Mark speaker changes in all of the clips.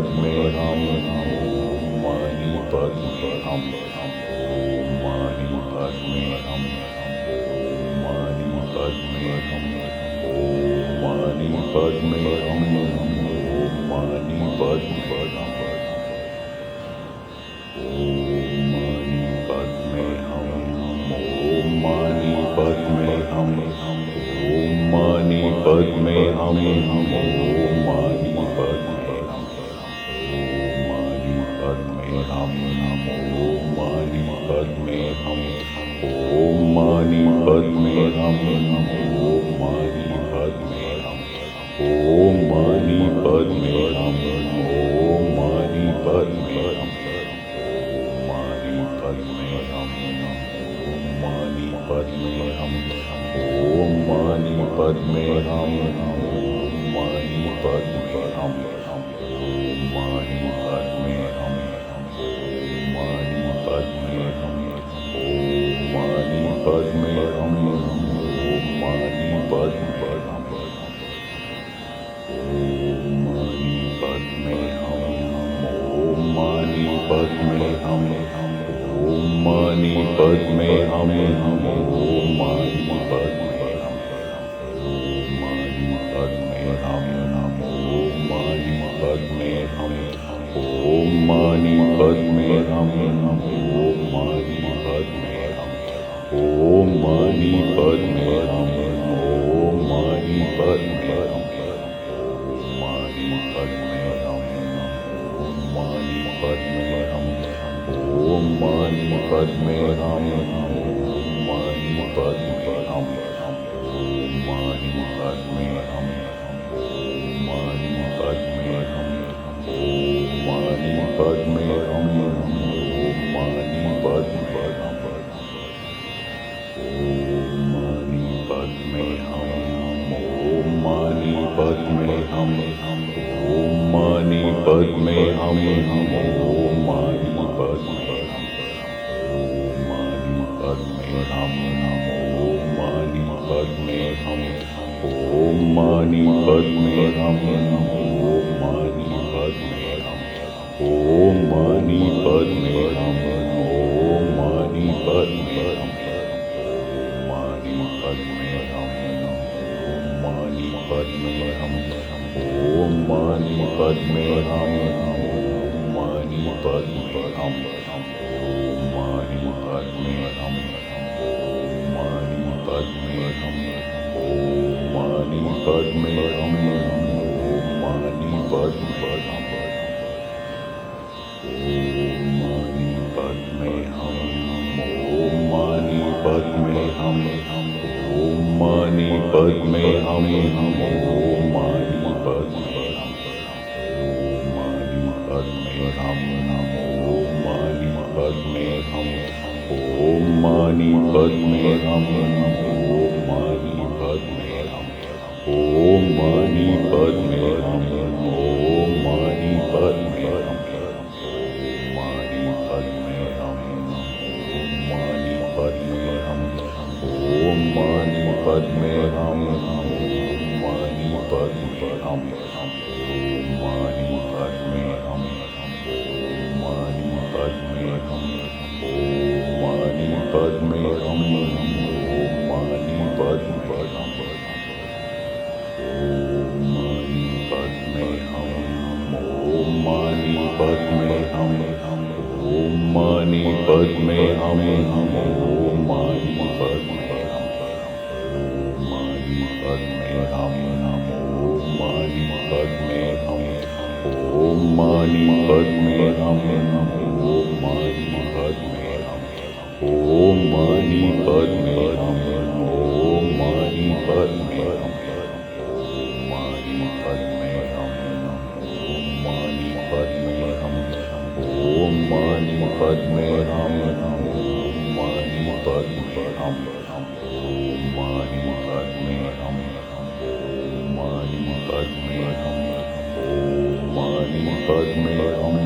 Speaker 1: padme hum. Om mani padme hum. Om mani padme hum. Om mani padme hum. Om mani padme hum. Om mani padme hum. Om mani padme hum. Om mani padme hum. Om mani padme hum. Om mani padme hum. Om mani padme hum. Om mani padme hum. Om mani padme hum. Om mani padme hum. Om mani padme hum. Om mani padme hum. Mani padme hum. Om mani padme hum. Om mani padme hum. Om mani padme hum. Om mani padme hum. Om mani padme hum. Om mani padme hum. Om mani padme hum. Om mani padme hum. Om mani padme hum. Om mani padme hum. Om mani padme hum. Om mani padme hum. Om mani padme hum. Om mani padme hum. Om mani padme hum. Om mani padme hum. Om mani padme hum. Mani padme hum. Om mani padme hum. Om mani padme hum. Om mani padme hum. Om mani padme hum. Om mani padme hum. Om mani padme hum. Om mani padme hum. Om mani padme hum. Om mani padme hum. Om mani padme hum. Om mani padme hum. Om mani padme hum. Om mani padme hum. Om mani padme hum. Om mani padme hum. Om mani padme hum. Om mani padme hum. Mani padme hum. Om mani padme hum. Om mani padme hum. Om mani padme hum. Om mani padme hum. Om mani padme hum. Om mani padme hum. Om mani padme hum. Om mani padme hum. Om mani padme hum. Om mani padme hum. Om mani padme hum. Om mani padme hum. Om mani padme hum. Om mani padme hum. Om mani padme hum. Om mani padme hum. Om mani padme hum. Mani padme hum. Om mani padme hum. Om mani padme hum. Om mani padme hum. Om mani padme hum. Om mani padme hum. Om mani padme hum. Om mani padme hum. Om mani padme hum. Om mani padme hum. Om mani padme hum. Om mani padme hum. Om mani padme hum. Om mani padme hum. Om mani padme hum. Om mani padme hum. Om mani padme hum. Om mani padme hum. Mani padme hum. Om mani padme hum. Om mani padme hum. Om mani padme hum. Om mani padme hum. Om mani padme hum. Om mani padme hum. Om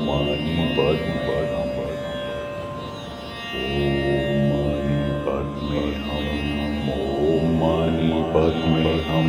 Speaker 1: mani padme hum. Om mani padme hum. Om mani padme hum.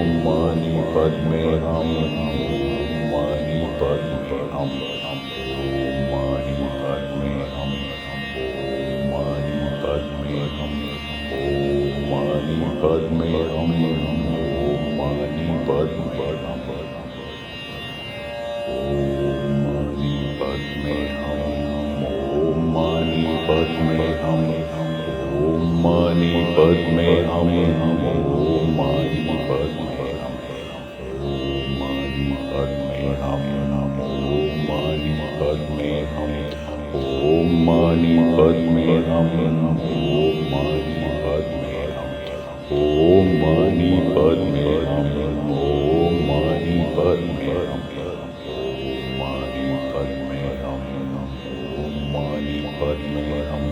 Speaker 1: Om Mani Padme Hum. Om Mani Padme Hum. Om Mani Padme Hum. Om Mani Padme Hum. Om Mani Padme Hum. Om Mani Padme Hum. Om Mani Padme Hum. Om Mani Padme Hum. Om Mani Padme Hum. Om Mani Padme Hum. Om Mani Padme Hum. Om Mani Padme Hum. Om Mani Padme Hum. Om Mani Padme Hum.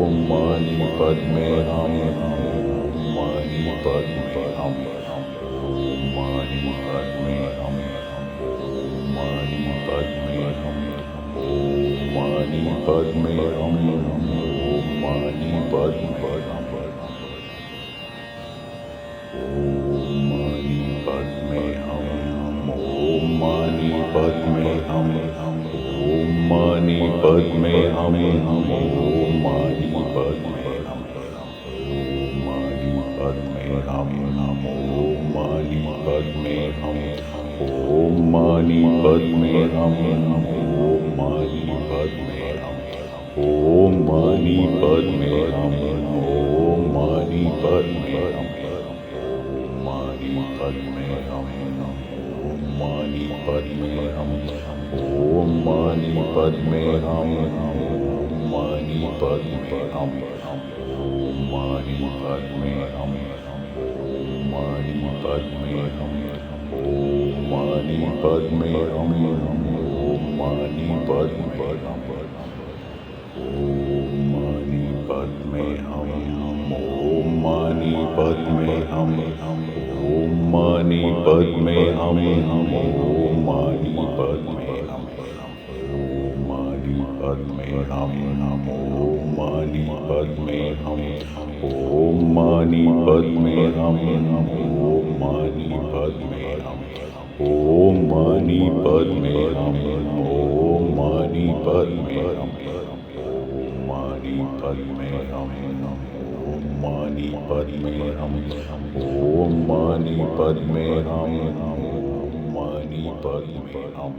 Speaker 1: Om Mani Padme Hum. Om Mani Padme Hum. Mani Padme Hum. Om Mani Padme Hum. Om Mani Padme Hum. Om Mani Padme Hum. Om Mani Padme Hum. Om Mani Padme Hum. Om Mani Padme Hum. Om Mani Padme Hum. Om Mani Padme Hum. Om Mani Padme Hum. Om Mani Padme Hum. Om Mani Padme Hum. Om Mani Padme Hum. Om Mani Padme Hum. Om Mani Padme Hum. Om Mani Padme Hum. Om Mani Padme Hum. Om Mani Padme Hum. Mani Padme Hum. Om Mani Padme Hum. Om Mani Padme Hum. Om Mani Padme Hum. Om Mani Padme Hum. Om Mani Padme Hum. Om Mani Padme Hum. Om Mani Padme Hum. Om Mani Padme Hum. Om Mani Padme Hum. Om Mani Padme Hum. Om Mani Padme Hum. Om Mani Padme Hum. Om Mani Padme Hum. Om Mani Padme Hum. Om Mani Padme Hum. Om Mani Padme Hum. Om Mani Padme Hum. Mani Padme Hum. Om Mani Padme Hum. Om Mani Padme Hum. Om Mani Padme Hum.